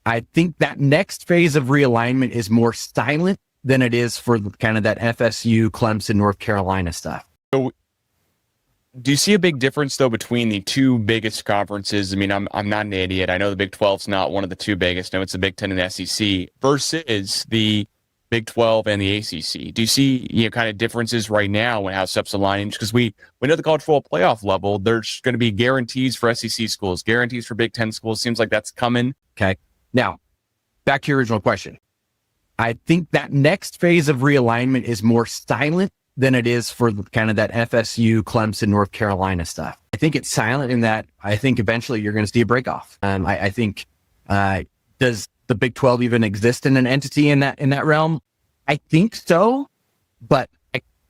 I think that next phase of realignment is more silent than it is for kind of that FSU, Clemson, North Carolina stuff. So do you see a big difference though between the two biggest conferences? I mean, I'm not an idiot. I know the Big 12's not one of the two biggest. No, it's the Big 10 and the SEC versus the Big 12 and the ACC. Do you see kind of differences right now in how stuff's aligning? Because we know the college football playoff level, there's going to be guarantees for SEC schools, guarantees for Big 10 schools. Seems like that's coming. Okay. Now, back to your original question. I think that next phase of realignment is more silent than it is for kind of that FSU, Clemson, North Carolina stuff. I think it's silent in that I think eventually you're going to see a break off. I think, does the Big 12 even exist in an entity in that realm? I think so, but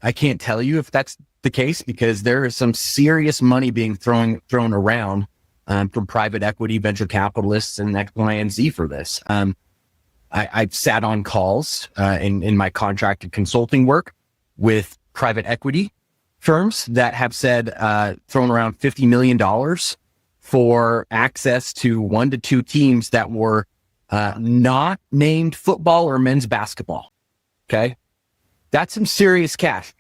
I can't tell you if that's the case because there is some serious money being thrown around from private equity, venture capitalists, and X, Y, and Z for this. I've sat on calls in my contracted consulting work with private equity firms that have said thrown around $50 million for access to 1 to 2 teams that were not named football or men's basketball. Okay. That's some serious cash.